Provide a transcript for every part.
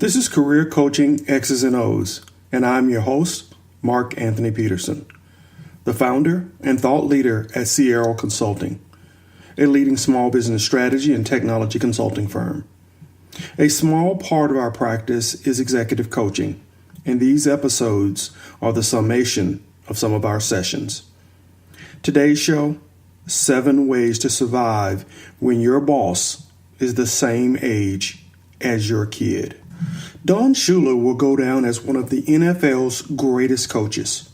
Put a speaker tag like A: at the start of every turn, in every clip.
A: This is Career Coaching X's and O's, and I'm your host, Mark Anthony Peterson, the founder and thought leader at Sierra Consulting, a leading small business strategy and technology consulting firm. A small part of our practice is executive coaching, and these episodes are the summation of some of our sessions. Today's show, 7 ways to survive when your boss is the same age as your kid. Don Shula will go down as one of the NFL's greatest coaches.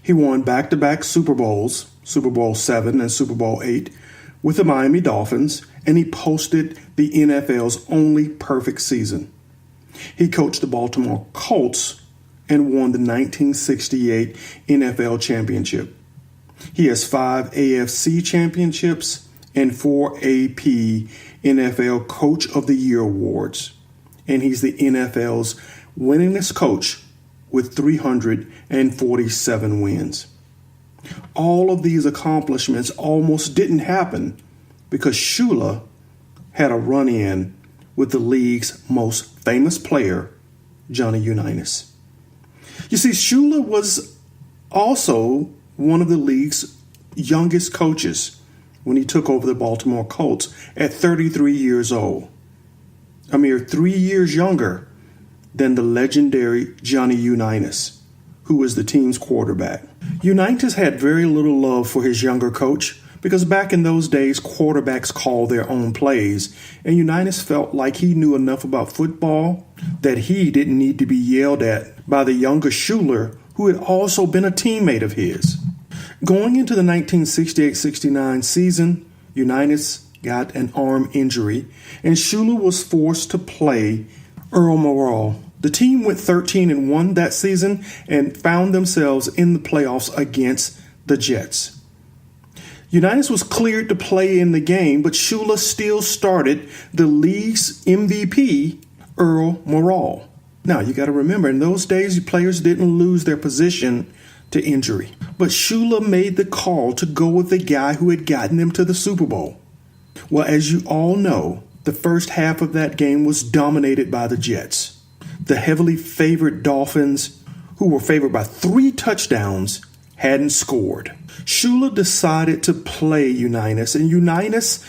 A: He won back-to-back Super Bowls, Super Bowl VII and Super Bowl VIII, with the Miami Dolphins, and he posted the NFL's only perfect season. He coached the Baltimore Colts and won the 1968 NFL championship. He has 5 AFC championships and 4 AP NFL Coach of the Year awards. And he's the NFL's winningest coach with 347 wins. All of these accomplishments almost didn't happen because Shula had a run-in with the league's most famous player, Johnny Unitas. You see, Shula was also one of the league's youngest coaches when he took over the Baltimore Colts at 33 years old, a mere 3 years younger than the legendary Johnny Unitas, who was the team's quarterback. Unitas had very little love for his younger coach because back in those days, quarterbacks called their own plays, and Unitas felt like he knew enough about football that he didn't need to be yelled at by the younger Shula, who had also been a teammate of his. Going into the 1968-69 season, Unitas got an arm injury, and Shula was forced to play Earl Morrall. The team went 13-1 that season and found themselves in the playoffs against the Jets. Unitas was cleared to play in the game, but Shula still started the league's MVP, Earl Morrall. Now, you got to remember, in those days, players didn't lose their position to injury. But Shula made the call to go with the guy who had gotten them to the Super Bowl. Well, as you all know, the first half of that game was dominated by the Jets. The heavily favored Dolphins, who were favored by 3 touchdowns, hadn't scored. Shula decided to play Unitas, and Unitas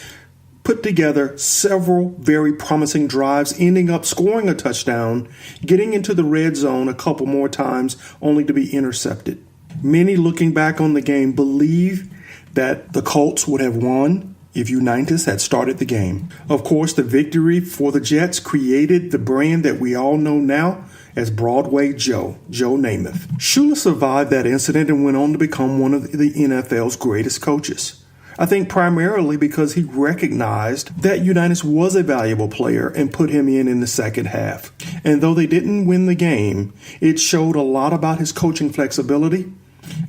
A: put together several very promising drives, ending up scoring a touchdown, getting into the red zone a couple more times, only to be intercepted. Many looking back on the game believe that the Colts would have won if Unitas had started the game. Of course, the victory for the Jets created the brand that we all know now as Broadway Joe Namath. Shula survived that incident and went on to become one of the NFL's greatest coaches. I think primarily because he recognized that Unitas was a valuable player and put him in the second half. And though they didn't win the game, it showed a lot about his coaching flexibility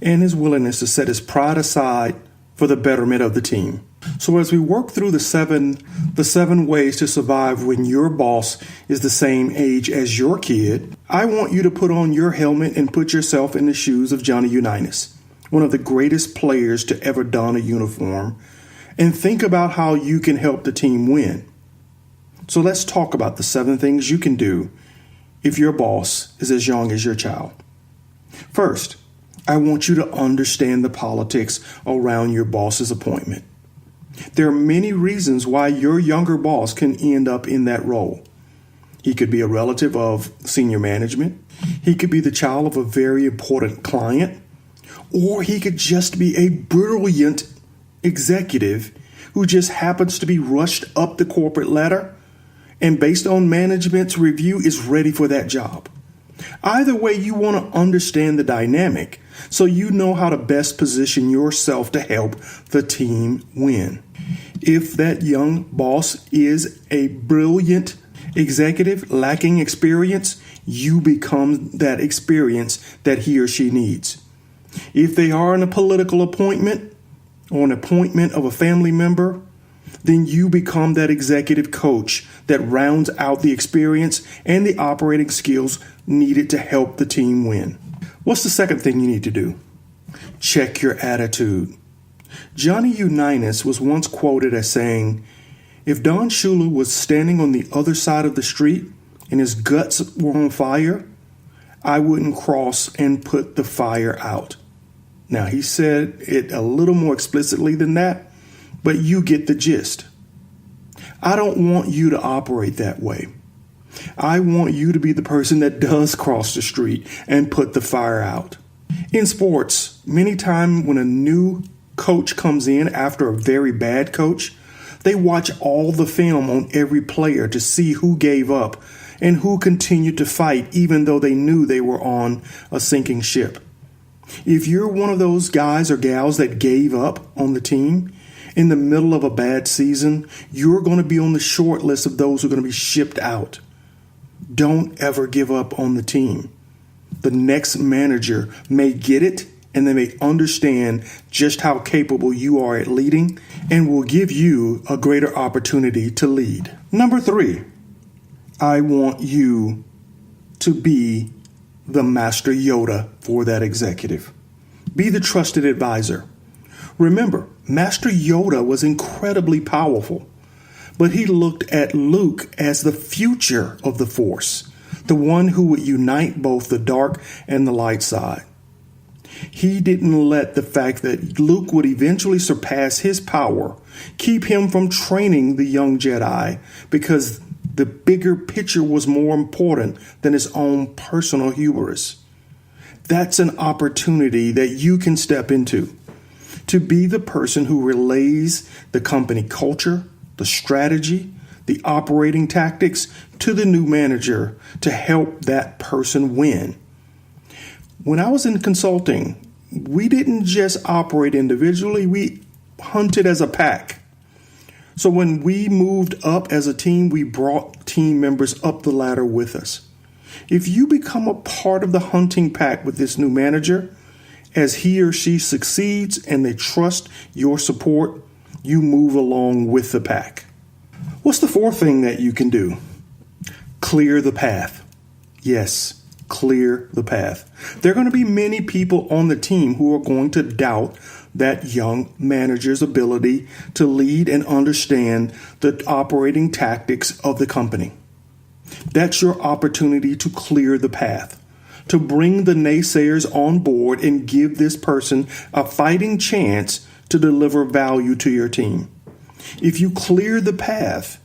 A: and his willingness to set his pride aside for the betterment of the team. So as we work through the seven ways to survive when your boss is the same age as your kid, I want you to put on your helmet and put yourself in the shoes of Johnny Unitas, one of the greatest players to ever don a uniform, and think about how you can help the team win. So let's talk about the 7 things you can do if your boss is as young as your child. First, I want you to understand the politics around your boss's appointment. There are many reasons why your younger boss can end up in that role. He could be a relative of senior management. He could be the child of a very important client. Or he could just be a brilliant executive who just happens to be rushed up the corporate ladder and based on management's review is ready for that job. Either way, you want to understand the dynamic so you know how to best position yourself to help the team win. If that young boss is a brilliant executive lacking experience, you become that experience that he or she needs. If they are in a political appointment or an appointment of a family member, then you become that executive coach that rounds out the experience and the operating skills needed to help the team win. What's the second thing you need to do? Check your attitude. Johnny Unitas was once quoted as saying, "If Don Shula was standing on the other side of the street and his guts were on fire, I wouldn't cross and put the fire out. Now, he said it a little more explicitly than that, but you get the gist. I don't want you to operate that way. I want you to be the person that does cross the street and put the fire out. In sports, many times when a new coach comes in after a very bad coach, they watch all the film on every player to see who gave up and who continued to fight even though they knew they were on a sinking ship. If you're one of those guys or gals that gave up on the team in the middle of a bad season, you're going to be on the short list of those who are going to be shipped out. Don't ever give up on the team. The next manager may get it and they may understand just how capable you are at leading and will give you a greater opportunity to lead. Number 3, I want you to be the Master Yoda for that executive. Be the trusted advisor. Remember, Master Yoda was incredibly powerful, but he looked at Luke as the future of the Force, the one who would unite both the dark and the light side. He didn't let the fact that Luke would eventually surpass his power keep him from training the young Jedi, because the bigger picture was more important than his own personal hubris. That's an opportunity that you can step into, to be the person who relays the company culture, the strategy, the operating tactics to the new manager to help that person win. When I was in consulting, we didn't just operate individually, we hunted as a pack. So when we moved up as a team, we brought team members up the ladder with us. If you become a part of the hunting pack with this new manager, as he or she succeeds and they trust your support, you move along with the pack. What's the 4th thing that you can do? Clear the path. Yes, clear the path. There are going to be many people on the team who are going to doubt that young manager's ability to lead and understand the operating tactics of the company. That's your opportunity to clear the path, to bring the naysayers on board and give this person a fighting chance to deliver value to your team. If you clear the path,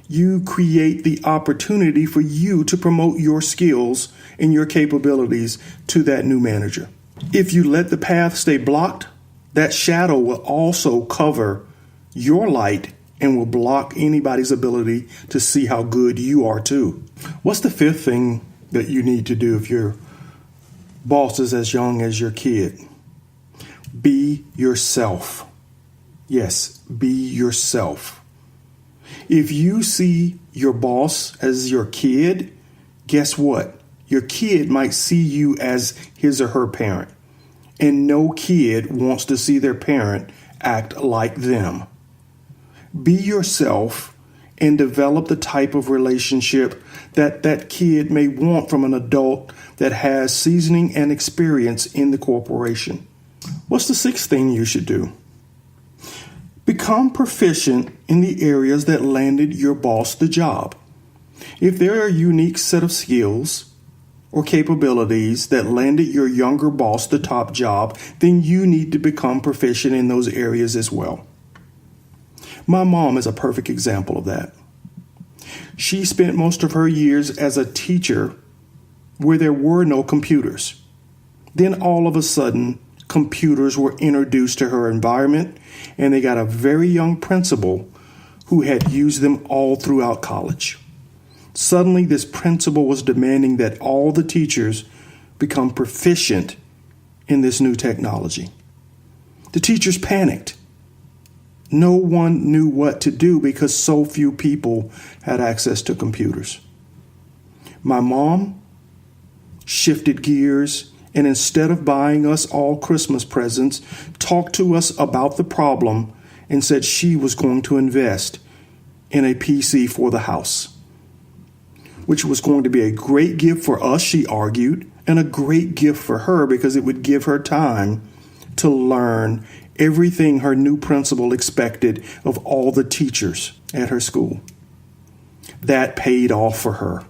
A: you create the opportunity for you to promote your skills and your capabilities to that new manager. If you let the path stay blocked, that shadow will also cover your light and will block anybody's ability to see how good you are too. What's the 5th thing that you need to do if your boss is as young as your kid? Be yourself. Yes, be yourself. If you see your boss as your kid, guess what? Your kid might see you as his or her parent. And no kid wants to see their parent act like them. Be yourself and develop the type of relationship that that kid may want from an adult that has seasoning and experience in the corporation. What's the 6th thing you should do? Become proficient in the areas that landed your boss the job. If there are a unique set of skills or capabilities that landed your younger boss the top job, then you need to become proficient in those areas as well. My mom is a perfect example of that. She spent most of her years as a teacher where there were no computers. Then all of a sudden, computers were introduced to her environment, and they got a very young principal who had used them all throughout college. Suddenly, this principal was demanding that all the teachers become proficient in this new technology. The teachers panicked. No one knew what to do because so few people had access to computers. My mom shifted gears, and instead of buying us all Christmas presents, talked to us about the problem and said she was going to invest in a PC for the house, which was going to be a great gift for us, she argued, and a great gift for her because it would give her time to learn everything her new principal expected of all the teachers at her school. That paid off for her.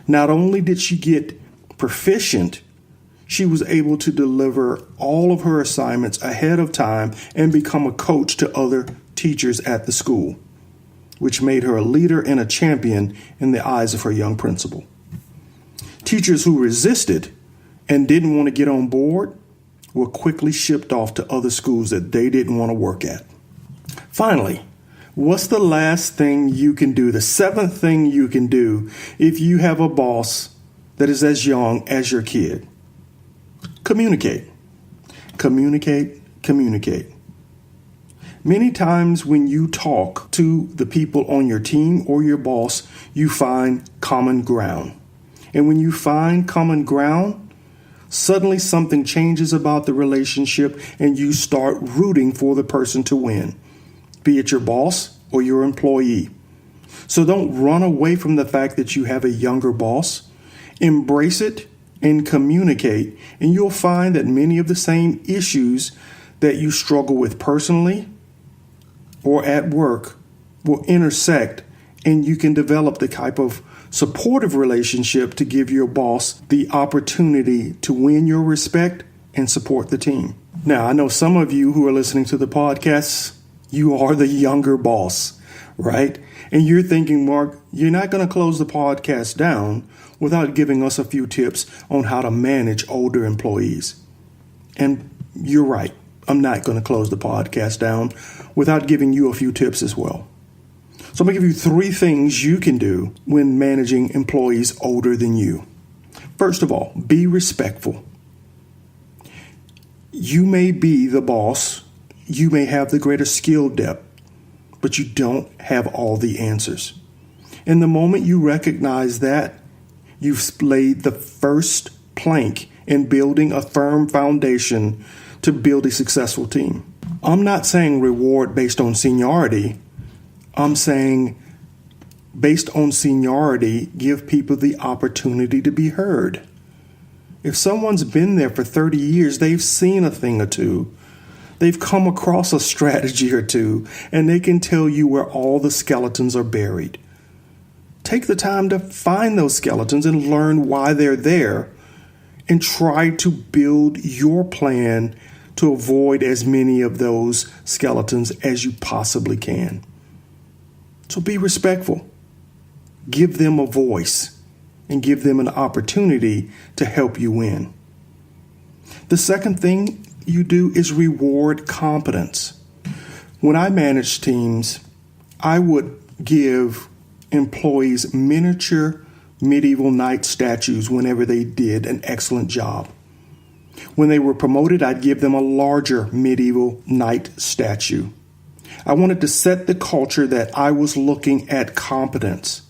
A: Not only did she get proficient, she was able to deliver all of her assignments ahead of time and become a coach to other teachers at the school, which made her a leader and a champion in the eyes of her young principal. Teachers who resisted and didn't want to get on board were quickly shipped off to other schools that they didn't want to work at. Finally, what's the last thing you can do, the seventh thing you can do if you have a boss that is as young as your kid? Communicate. Communicate, communicate. Many times when you talk to the people on your team or your boss, you find common ground. And when you find common ground, suddenly something changes about the relationship and you start rooting for the person to win, be it your boss or your employee. So don't run away from the fact that you have a younger boss. Embrace it and communicate, and you'll find that many of the same issues that you struggle with personally or at work will intersect, and you can develop the type of supportive relationship to give your boss the opportunity to win your respect and support the team. Now, I know some of you who are listening to the podcast, you are the younger boss, right? And you're thinking, Mark, you're not going to close the podcast down without giving us a few tips on how to manage older employees. And you're right. I'm not going to close the podcast down without giving you a few tips as well. So I'm going to give you 3 things you can do when managing employees older than you. First of all, be respectful. You may be the boss. You may have the greater skill depth, but you don't have all the answers. And the moment you recognize that, you've laid the first plank in building a firm foundation to build a successful team. I'm not saying reward based on seniority. I'm saying based on seniority, give people the opportunity to be heard. If someone's been there for 30 years, they've seen a thing or two. They've come across a strategy or two, and they can tell you where all the skeletons are buried. Take the time to find those skeletons and learn why they're there, and try to build your plan to avoid as many of those skeletons as you possibly can. So be respectful. Give them a voice and give them an opportunity to help you win. The second thing you do is reward competence. When I managed teams, I would give employees miniature medieval knight statues whenever they did an excellent job. When they were promoted, I'd give them a larger medieval knight statue. I wanted to set the culture that I was looking at competence.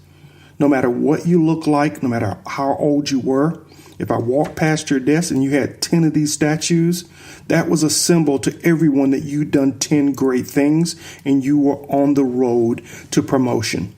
A: No matter what you look like, no matter how old you were, if I walked past your desk and you had 10 of these statues, that was a symbol to everyone that you'd done 10 great things and you were on the road to promotion.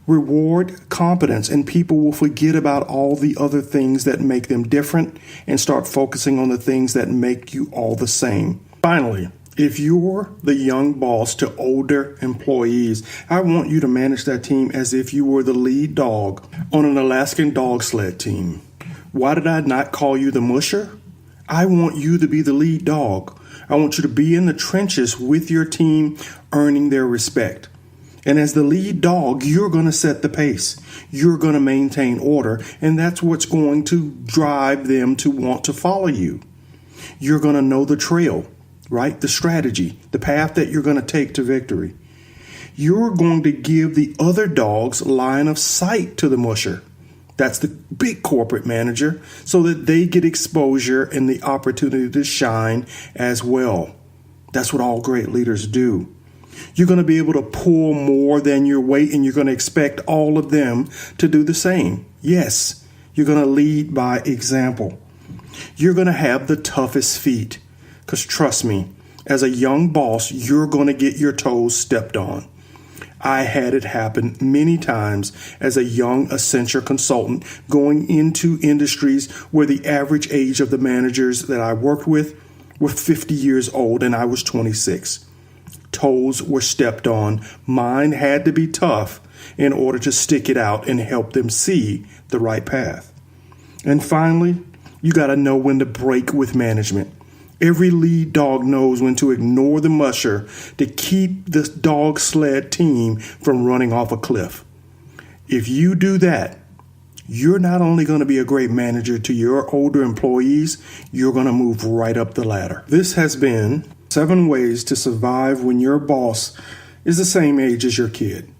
A: Reward competence, and people will forget about all the other things that make them different and start focusing on the things that make you all the same. Finally, if you're the young boss to older employees, I want you to manage that team as if you were the lead dog on an Alaskan dog sled team. Why did I not call you the musher? I want you to be the lead dog. I want you to be in the trenches with your team, earning their respect. And as the lead dog, you're going to set the pace. You're going to maintain order, and that's what's going to drive them to want to follow you. You're going to know the trail, right? The strategy, the path that you're going to take to victory. You're going to give the other dogs line of sight to the musher. That's the big corporate manager, so that they get exposure and the opportunity to shine as well. That's what all great leaders do. You're going to be able to pull more than your weight, and you're going to expect all of them to do the same. Yes, you're going to lead by example. You're going to have the toughest feet, because trust me, as a young boss, you're going to get your toes stepped on. I had it happen many times as a young Accenture consultant going into industries where the average age of the managers that I worked with were 50 years old and I was 26. Toes were stepped on. Mine had to be tough in order to stick it out and help them see the right path. And finally, you got to know when to break with management. Every lead dog knows when to ignore the musher to keep the dog sled team from running off a cliff. If you do that, you're not only going to be a great manager to your older employees, you're going to move right up the ladder. This has been 7 ways to survive when your boss is the same age as your kid.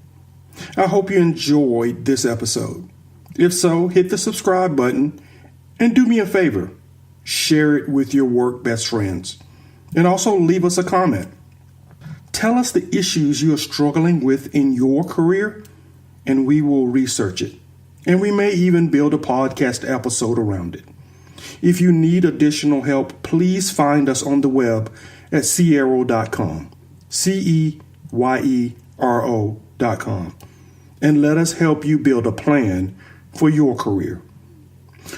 A: I hope you enjoyed this episode. If so, hit the subscribe button and do me a favor. Share it with your work best friends. And also leave us a comment. Tell us the issues you are struggling with in your career, and we will research it. And we may even build a podcast episode around it. If you need additional help, please find us on the web at ceyero.com, CEYERO.com, and let us help you build a plan for your career.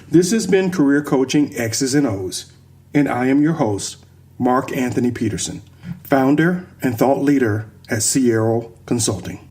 A: This has been Career Coaching X's and O's, and I am your host, Mark Anthony Peterson, founder and thought leader at Seniority Consulting.